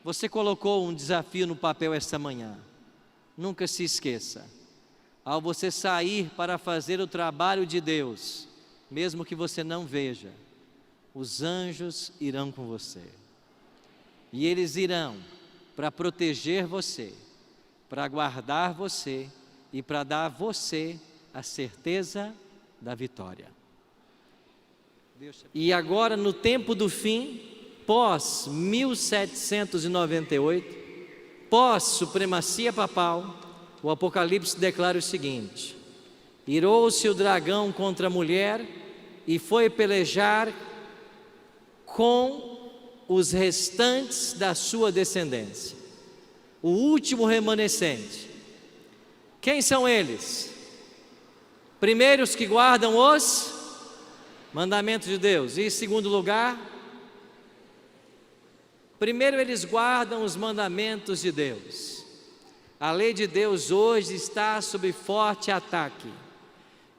Você colocou um desafio no papel esta manhã. Nunca se esqueça: ao você sair para fazer o trabalho de Deus, mesmo que você não veja, os anjos irão com você. E eles irão para proteger você, para guardar você e para dar a você a certeza da vitória. E agora, no tempo do fim, pós 1798, pós supremacia papal, o Apocalipse declara o seguinte: irou-se o dragão contra a mulher e foi pelejar com os restantes da sua descendência, o último remanescente. Quem são eles? Primeiro, os que guardam os mandamentos de Deus. E em segundo lugar, primeiro eles guardam os mandamentos de Deus. A lei de Deus hoje está sob forte ataque,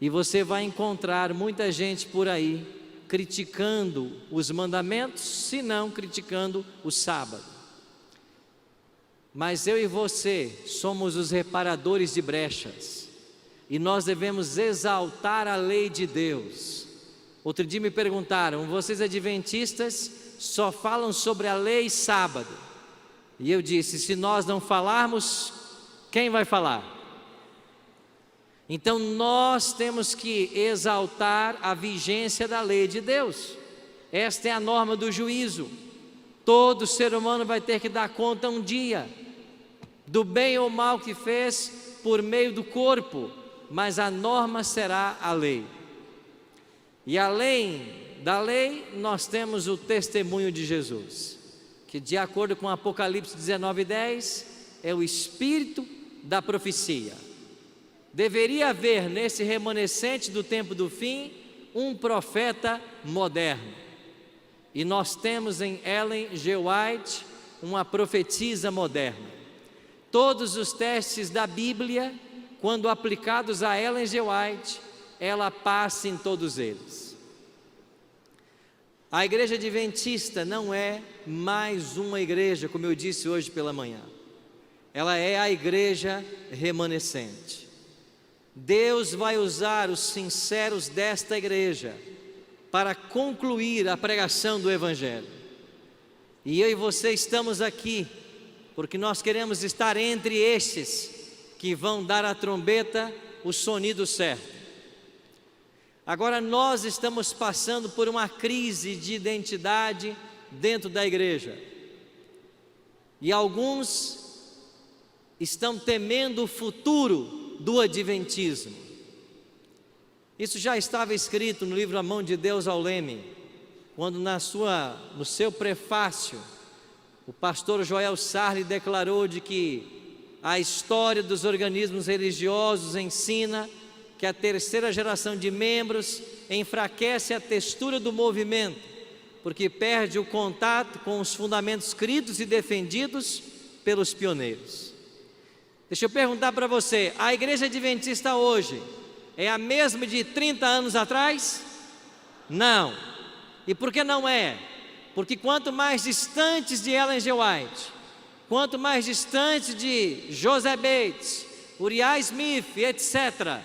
e você vai encontrar muita gente por aí criticando os mandamentos, se não criticando o sábado. Mas eu e você somos os reparadores de brechas, e nós devemos exaltar a lei de Deus. Outro dia me perguntaram: vocês adventistas só falam sobre a lei sábado? E eu disse: se nós não falarmos, quem vai falar? Então nós temos que exaltar a vigência da lei de Deus. Esta é a norma do juízo. Todo ser humano vai ter que dar conta um dia do bem ou mal que fez por meio do corpo, mas a norma será a lei. E além da lei, nós temos o testemunho de Jesus, que de acordo com Apocalipse 19:10, é o espírito da profecia. Deveria haver nesse remanescente do tempo do fim um profeta moderno. E nós temos em Ellen G. White uma profetisa moderna. Todos os testes da Bíblia, quando aplicados a Ellen G. White, ela passa em todos eles. A igreja adventista não é mais uma igreja, como eu disse hoje pela manhã. Ela é a igreja remanescente. Deus vai usar os sinceros desta igreja para concluir a pregação do Evangelho. E eu e você estamos aqui porque nós queremos estar entre estes que vão dar à trombeta o sonido certo. Agora nós estamos passando por uma crise de identidade dentro da igreja. E alguns estão temendo o futuro do adventismo. Isso já estava escrito no livro A Mão de Deus ao Leme, quando no seu prefácio, o pastor Joel Sarli declarou de que a história dos organismos religiosos ensina que a terceira geração de membros enfraquece a textura do movimento, porque perde o contato com os fundamentos cridos e defendidos pelos pioneiros. Deixa eu perguntar para você: a igreja adventista hoje é a mesma de 30 anos atrás? Não. E por que não é? Porque quanto mais distantes de Ellen G. White, quanto mais distantes de José Bates, Uriah Smith, etc.,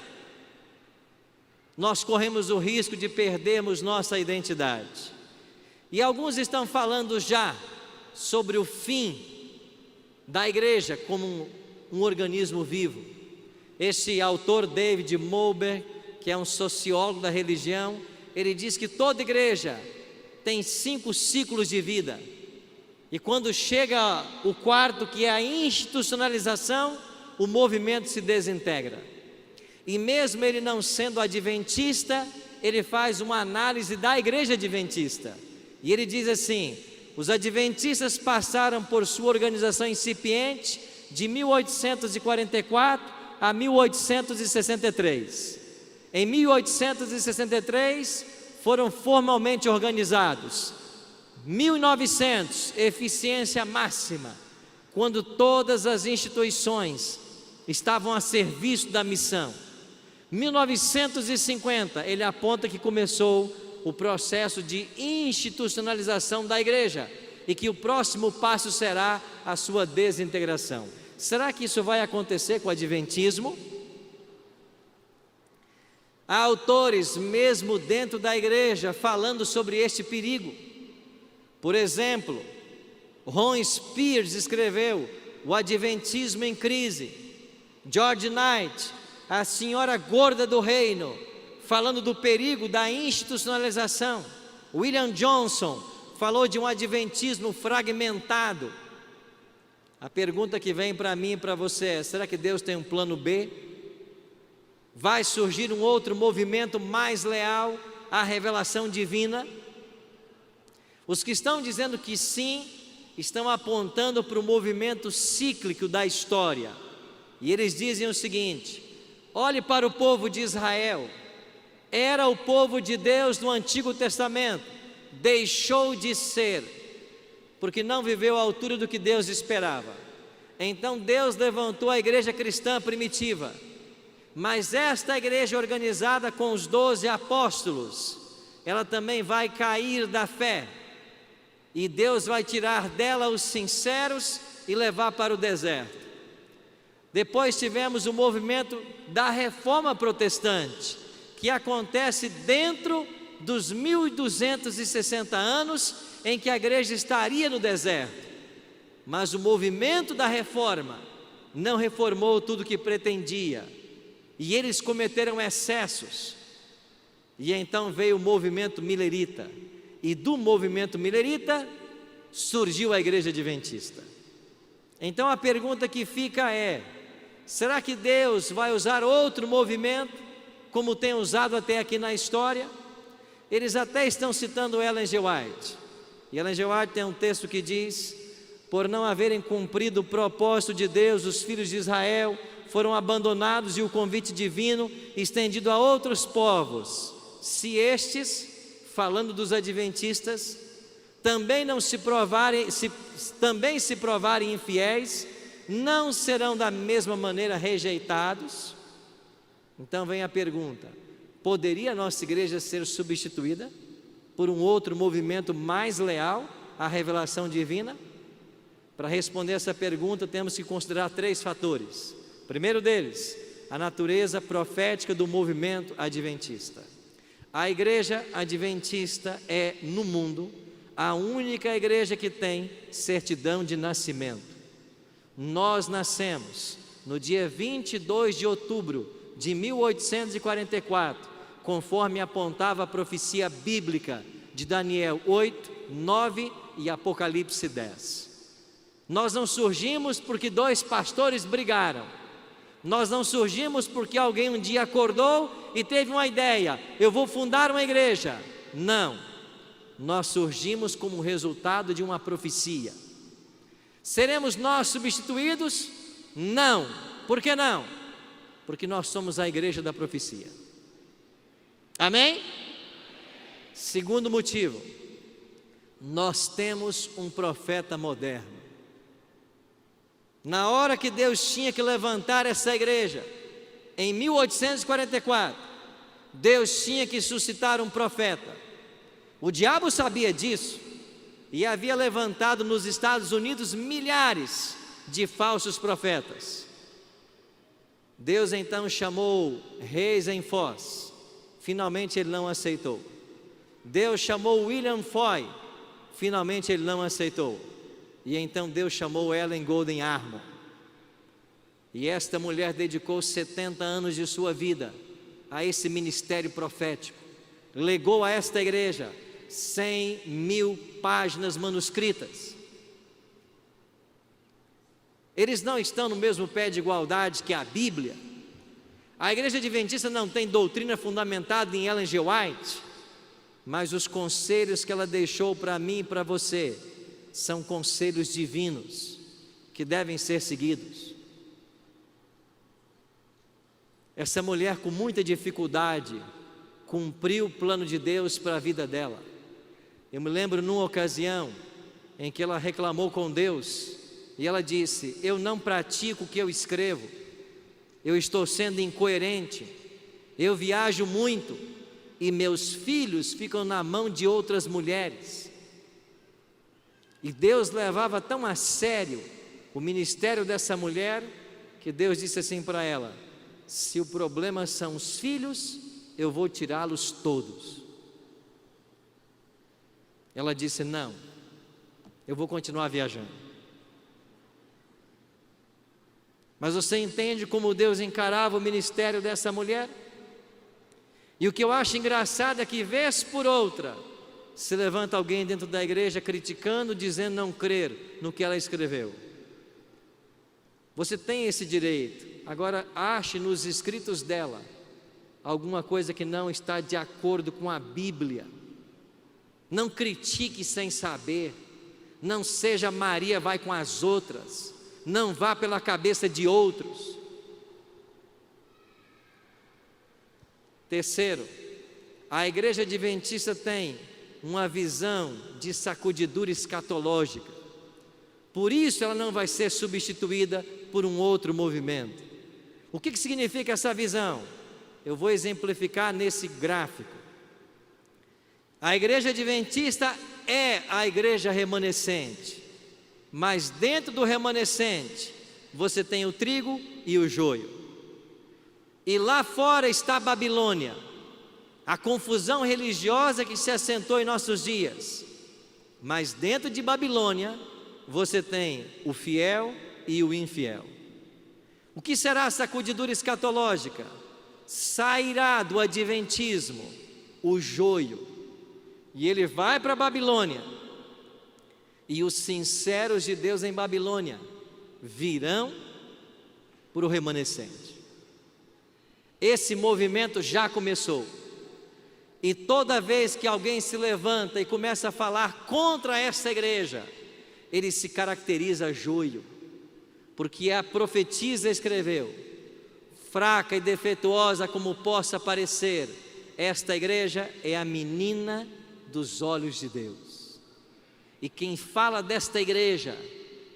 nós corremos o risco de perdermos nossa identidade. E alguns estão falando já sobre o fim da igreja como um organismo vivo. Esse autor David Mulberg, que é um sociólogo da religião, ele diz que toda igreja tem 5 ciclos de vida. E quando chega o quarto, que é a institucionalização, o movimento se desintegra. E mesmo ele não sendo adventista, ele faz uma análise da igreja adventista. E ele diz assim: os adventistas passaram por sua organização incipiente de 1844 a 1863. Em 1863 foram formalmente organizados. 1900, eficiência máxima, quando todas as instituições estavam a serviço da missão. 1950, ele aponta que começou o processo de institucionalização da igreja e que o próximo passo será a sua desintegração. Será que isso vai acontecer com o adventismo? Há autores, mesmo dentro da igreja, falando sobre este perigo. Por exemplo, Ron Spears escreveu O Adventismo em Crise. George Knight, A Senhora Gorda do Reino, falando do perigo da institucionalização. William Johnson falou de um adventismo fragmentado. A pergunta que vem para mim e para você é: será que Deus tem um plano B? Vai surgir um outro movimento mais leal à revelação divina? Os que estão dizendo que sim, estão apontando para o movimento cíclico da história. E eles dizem o seguinte: olhe para o povo de Israel. Era o povo de Deus no Antigo Testamento, deixou de ser, porque não viveu à altura do que Deus esperava. Então Deus levantou a igreja cristã primitiva, mas esta igreja organizada com os 12 apóstolos, ela também vai cair da fé, e Deus vai tirar dela os sinceros e levar para o deserto. Depois tivemos o movimento da Reforma Protestante, que acontece dentro dos 1260 anos em que a igreja estaria no deserto. Mas o movimento da reforma não reformou tudo o que pretendia, e eles cometeram excessos. E então veio o movimento milerita, e do movimento milerita surgiu a igreja adventista. Então a pergunta que fica é: será que Deus vai usar outro movimento, como tem usado até aqui na história? Eles até estão citando Ellen G. White, e Ellen G. White tem um texto que diz: por não haverem cumprido o propósito de Deus, os filhos de Israel foram abandonados e o convite divino estendido a outros povos. Se estes, falando dos adventistas, também se provarem infiéis, não serão da mesma maneira rejeitados? Então vem a pergunta: poderia a nossa igreja ser substituída por um outro movimento mais leal à revelação divina? Para responder essa pergunta, temos que considerar 3 fatores. O primeiro deles, a natureza profética do movimento adventista. A igreja adventista é, no mundo, a única igreja que tem certidão de nascimento. Nós nascemos no dia 22 de outubro de 1844, conforme apontava a profecia bíblica de Daniel 8, 9 e Apocalipse 10. Nós não surgimos porque 2 pastores brigaram. Nós não surgimos porque alguém um dia acordou e teve uma ideia: eu vou fundar uma igreja. Não, nós surgimos como resultado de uma profecia. Seremos nós substituídos? Não. Por que não? Porque nós somos a igreja da profecia. Amém? Segundo motivo, nós temos um profeta moderno. Na hora que Deus tinha que levantar essa igreja, em 1844, Deus tinha que suscitar um profeta. O diabo sabia disso e havia levantado nos Estados Unidos milhares de falsos profetas. Deus então chamou Reis em Foz, finalmente ele não aceitou. Deus chamou William Foy, finalmente ele não aceitou. E então Deus chamou Ellen Golden Armour. E esta mulher dedicou 70 anos de sua vida a esse ministério profético. Legou a esta igreja 100.000 páginas manuscritas. Eles não estão no mesmo pé de igualdade que a Bíblia. A igreja adventista não tem doutrina fundamentada em Ellen G. White, mas os conselhos que ela deixou para mim e para você são conselhos divinos que devem ser seguidos. Essa mulher, com muita dificuldade, cumpriu o plano de Deus para a vida dela. Eu me lembro numa ocasião em que ela reclamou com Deus e ela disse: eu não pratico o que eu escrevo, eu estou sendo incoerente, eu viajo muito e meus filhos ficam na mão de outras mulheres. E Deus levava tão a sério o ministério dessa mulher que Deus disse assim para ela: se o problema são os filhos, eu vou tirá-los todos. Ela disse: não, eu vou continuar viajando. Mas você entende como Deus encarava o ministério dessa mulher? E o que eu acho engraçado é que, vez por outra, se levanta alguém dentro da igreja criticando, dizendo não crer no que ela escreveu. Você tem esse direito. Agora, ache nos escritos dela alguma coisa que não está de acordo com a Bíblia. Não critique sem saber. Não seja Maria vai com as outras. Não vá pela cabeça de outros. Terceiro, a igreja adventista tem uma visão de sacudidura escatológica. Por isso ela não vai ser substituída por um outro movimento. O que significa essa visão? Eu vou exemplificar nesse gráfico. A igreja adventista é a igreja remanescente, mas dentro do remanescente você tem o trigo e o joio. E lá fora está a Babilônia, a confusão religiosa que se assentou em nossos dias. Mas dentro de Babilônia você tem o fiel e o infiel. O que será a sacudidura escatológica? Sairá do adventismo o joio, e ele vai para a Babilônia, e os sinceros de Deus em Babilônia virão para o remanescente. Esse movimento já começou, e toda vez que alguém se levanta e começa a falar contra essa igreja, ele se caracteriza joio, porque a profetisa escreveu: fraca e defeituosa como possa parecer, esta igreja é a menina dos olhos de Deus. E quem fala desta igreja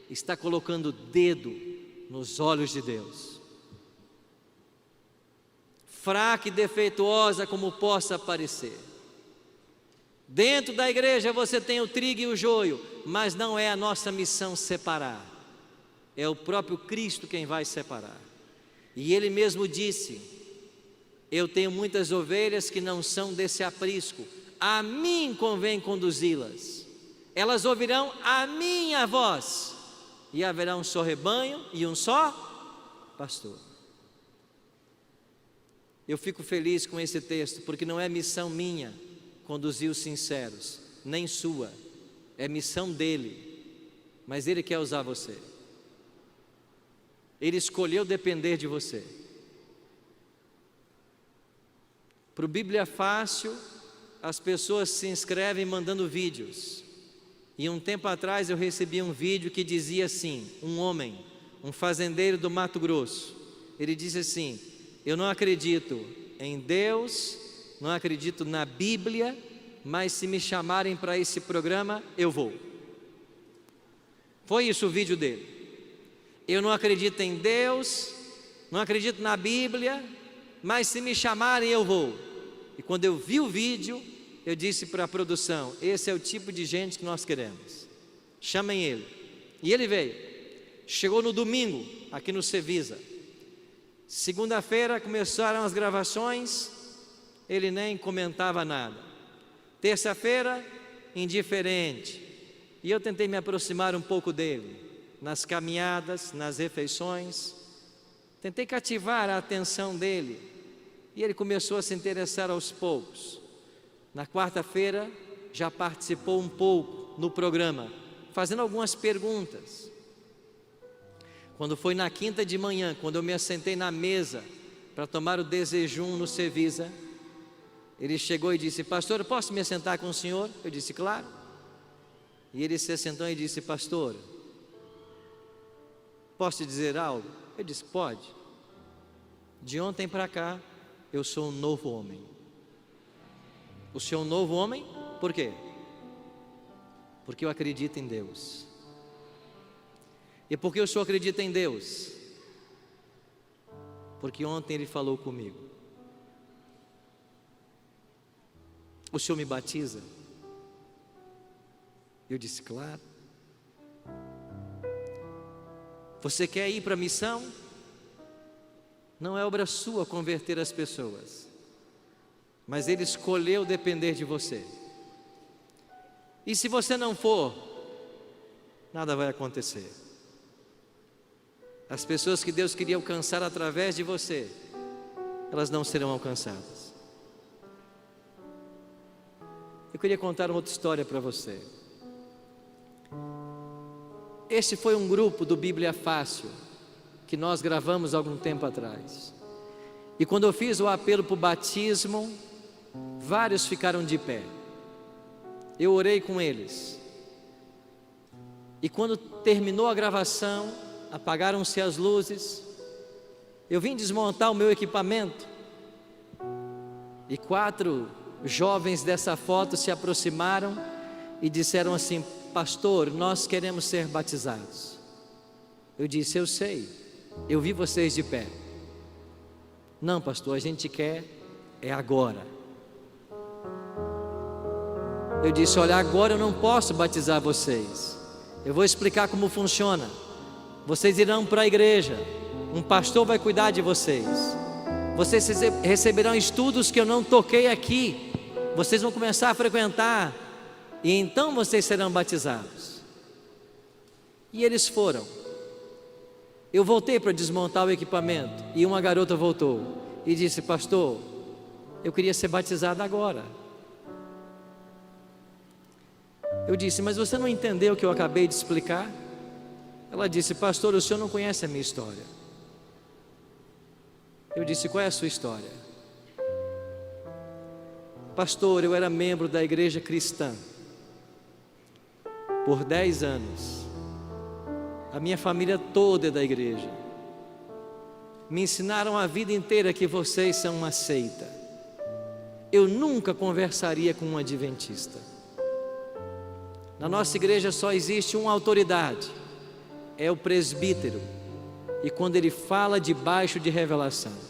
está colocando o dedo nos olhos de Deus. Fraca e defeituosa como possa parecer. Dentro da igreja você tem o trigo e o joio, mas não é a nossa missão separar. É o próprio Cristo quem vai separar. E Ele mesmo disse: eu tenho muitas ovelhas que não são desse aprisco, a mim convém conduzi-las. Elas ouvirão a minha voz, e haverá um só rebanho e um só pastor. Eu fico feliz com esse texto, porque não é missão minha conduzir os sinceros, nem sua, é missão dele, mas Ele quer usar você. Ele escolheu depender de você. Para o Bíblia Fácil, as pessoas se inscrevem mandando vídeos. E um tempo atrás eu recebi um vídeo que dizia assim: um homem, um fazendeiro do Mato Grosso, ele disse assim: eu não acredito em Deus, não acredito na Bíblia, mas se me chamarem para esse programa, eu vou. Foi isso o vídeo dele. Eu não acredito em Deus, não acredito na Bíblia, mas se me chamarem eu vou. E quando eu vi o vídeo, eu disse para a produção: esse é o tipo de gente que nós queremos, chamem ele. E ele veio, chegou no domingo aqui no Cevisa, Segunda-feira começaram as gravações, ele nem comentava nada. Terça-feira, indiferente. E eu tentei me aproximar um pouco dele, nas caminhadas, nas refeições. Tentei cativar a atenção dele. E ele começou a se interessar aos poucos. Na quarta-feira, já participou um pouco no programa, fazendo algumas perguntas. Quando foi na quinta de manhã, quando eu me assentei na mesa para tomar o desjejum no Cevisa, ele chegou e disse: pastor, posso me assentar com o senhor? Eu disse: claro. E ele se assentou e disse: pastor, posso te dizer algo? Eu disse: pode. De ontem para cá, eu sou um novo homem. O senhor é um novo homem? Por quê? Porque eu acredito em Deus. E por que o senhor acredita em Deus? Porque ontem ele falou comigo. O senhor me batiza? Eu disse: claro. Você quer ir para a missão? Não é obra sua converter as pessoas, mas Ele escolheu depender de você. E se você não for, nada vai acontecer. As pessoas que Deus queria alcançar através de você, elas não serão alcançadas. Eu queria contar uma outra história para você. Este foi um grupo do Bíblia Fácil, que nós gravamos há algum tempo atrás. E quando eu fiz o apelo para o batismo, vários ficaram de pé. Eu orei com eles. E quando terminou a gravação, apagaram-se as luzes. Eu vim desmontar o meu equipamento. E 4 jovens dessa foto se aproximaram e disseram assim: pastor, nós queremos ser batizados. Eu disse: eu sei, eu vi vocês de pé. Não, pastor, a gente quer é agora. Eu disse: olha, agora eu não posso batizar vocês. Eu vou explicar como funciona. Vocês irão para a igreja, um pastor vai cuidar de vocês. Vocês receberão estudos que eu não toquei aqui. Vocês vão começar a frequentar, e então vocês serão batizados. E eles foram. Eu voltei para desmontar o equipamento, e uma garota voltou e disse: pastor, eu queria ser batizada agora. Eu disse: mas você não entendeu o que eu acabei de explicar? Ela disse: pastor, o senhor não conhece a minha história. Eu disse: qual é a sua história? Pastor, eu era membro da igreja cristã por 10 anos. A minha família toda é da igreja. Me ensinaram a vida inteira que vocês são uma seita. Eu nunca conversaria com um adventista. Na nossa igreja só existe uma autoridade, é o presbítero. E quando ele fala, debaixo de revelação.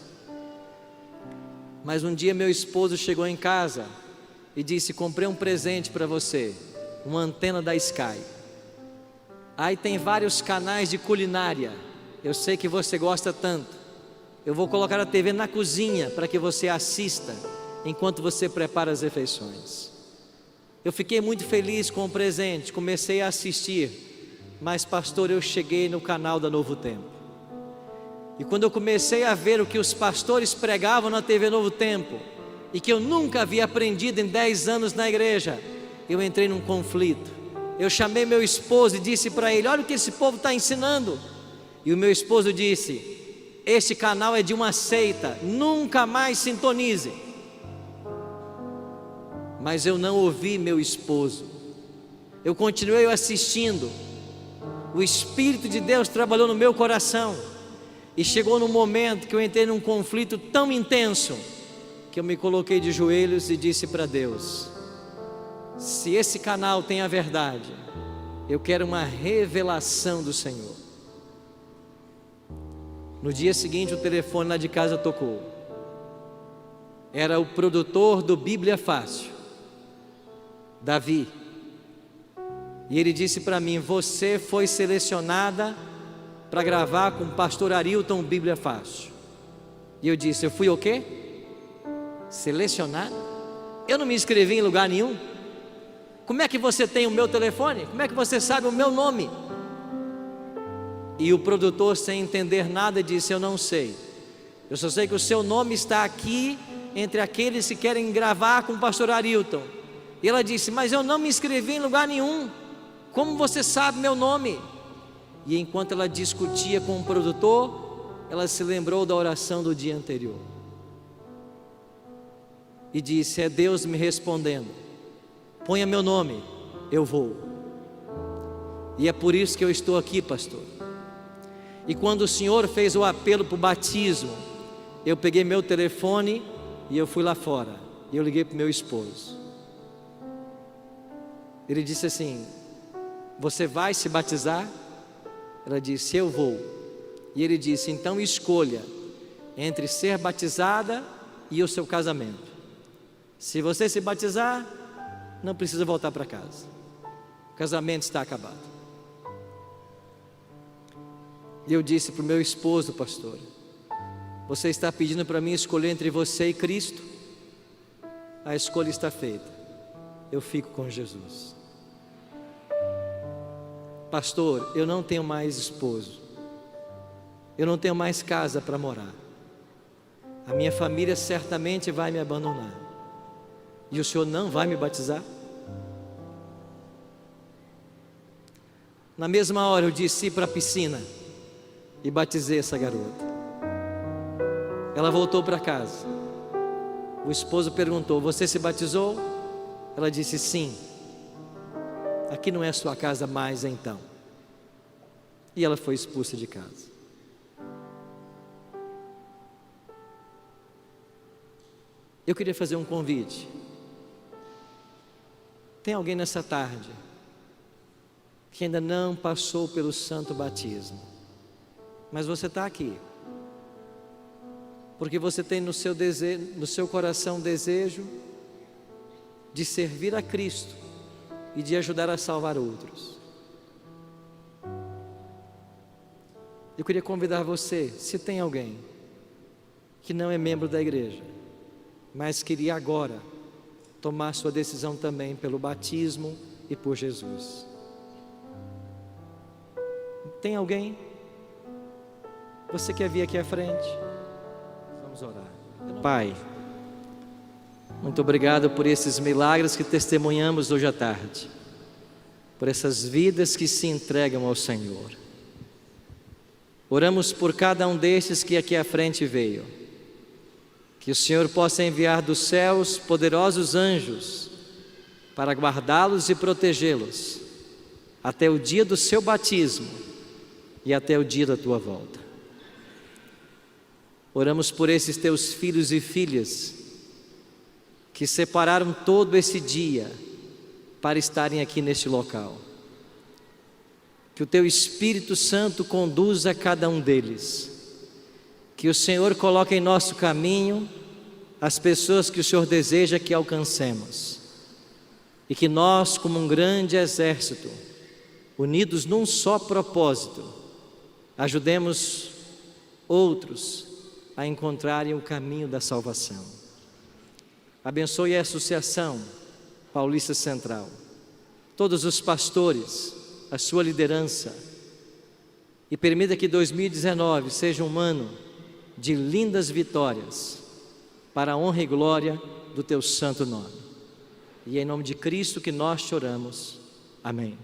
Mas um dia meu esposo chegou em casa e disse: comprei um presente para você, uma antena da Sky. Aí tem vários canais de culinária, eu sei que você gosta tanto. Eu vou colocar a TV na cozinha para que você assista enquanto você prepara as refeições. Eu fiquei muito feliz com o presente, comecei a assistir. Mas pastor, eu cheguei no canal da Novo Tempo. E quando eu comecei a ver o que os pastores pregavam na TV Novo Tempo, e que eu nunca havia aprendido em 10 anos na igreja, eu entrei num conflito. Eu chamei meu esposo e disse para ele: olha o que esse povo está ensinando. E o meu esposo disse: este canal é de uma seita, nunca mais sintonize. Mas eu não ouvi meu esposo, eu continuei assistindo. O Espírito de Deus trabalhou no meu coração. E chegou num momento que eu entrei num conflito tão intenso, que eu me coloquei de joelhos e disse para Deus: se esse canal tem a verdade, eu quero uma revelação do Senhor. No dia seguinte o telefone lá de casa tocou. Era o produtor do Bíblia Fácil, Davi. E ele disse para mim: você foi selecionada para gravar com o pastor Arilton Bíblia Fácil. E eu disse: eu fui o quê? Selecionado? Eu não me inscrevi em lugar nenhum. Como é que você tem o meu telefone? Como é que você sabe o meu nome? E o produtor, sem entender nada, disse: eu não sei. Eu só sei que o seu nome está aqui entre aqueles que querem gravar com o pastor Arilton. E ela disse: mas eu não me inscrevi em lugar nenhum. Como você sabe meu nome? E enquanto ela discutia com o produtor, ela se lembrou da oração do dia anterior. E disse: é Deus me respondendo. Ponha meu nome, eu vou. E é por isso que eu estou aqui, pastor. E quando o Senhor fez o apelo para o batismo, eu peguei meu telefone e eu fui lá fora. E eu liguei para o meu esposo. Ele disse assim: você vai se batizar? Ela disse: eu vou. E ele disse: então escolha entre ser batizada e o seu casamento. Se você se batizar, não precisa voltar para casa. O casamento está acabado. E eu disse para o meu esposo: pastor, você está pedindo para mim escolher entre você e Cristo? A escolha está feita. Eu fico com Jesus. Pastor, eu não tenho mais esposo. Eu não tenho mais casa para morar. A minha família certamente vai me abandonar. E o senhor não vai me batizar? Na mesma hora eu desci para a piscina e batizei essa garota. Ela voltou para casa. O esposo perguntou: você se batizou? Ela disse: sim. Aqui não é sua casa mais então. E ela foi expulsa de casa. Eu queria fazer um convite. Tem alguém nessa tarde que ainda não passou pelo santo batismo, mas você está aqui porque você tem no seu coração desejo de servir a Cristo e de ajudar a salvar outros. Eu queria convidar você, se tem alguém que não é membro da igreja, mas queria agora tomar sua decisão também pelo batismo e por Jesus. Tem alguém? Você quer vir aqui à frente? Vamos orar. Pai, muito obrigado por esses milagres que testemunhamos hoje à tarde, por essas vidas que se entregam ao Senhor. Oramos por cada um destes que aqui à frente veio, que o Senhor possa enviar dos céus poderosos anjos para guardá-los e protegê-los até o dia do seu batismo e até o dia da tua volta. Oramos por esses teus filhos e filhas que separaram todo esse dia para estarem aqui neste local. Que o teu Espírito Santo conduza cada um deles. Que o Senhor coloque em nosso caminho as pessoas que o Senhor deseja que alcancemos. E que nós, como um grande exército, unidos num só propósito, ajudemos outros a encontrarem o caminho da salvação. Abençoe a Associação Paulista Central, todos os pastores, a sua liderança, e permita que 2019 seja um ano de lindas vitórias, para a honra e glória do teu santo nome. E é em nome de Cristo que nós choramos. Amém.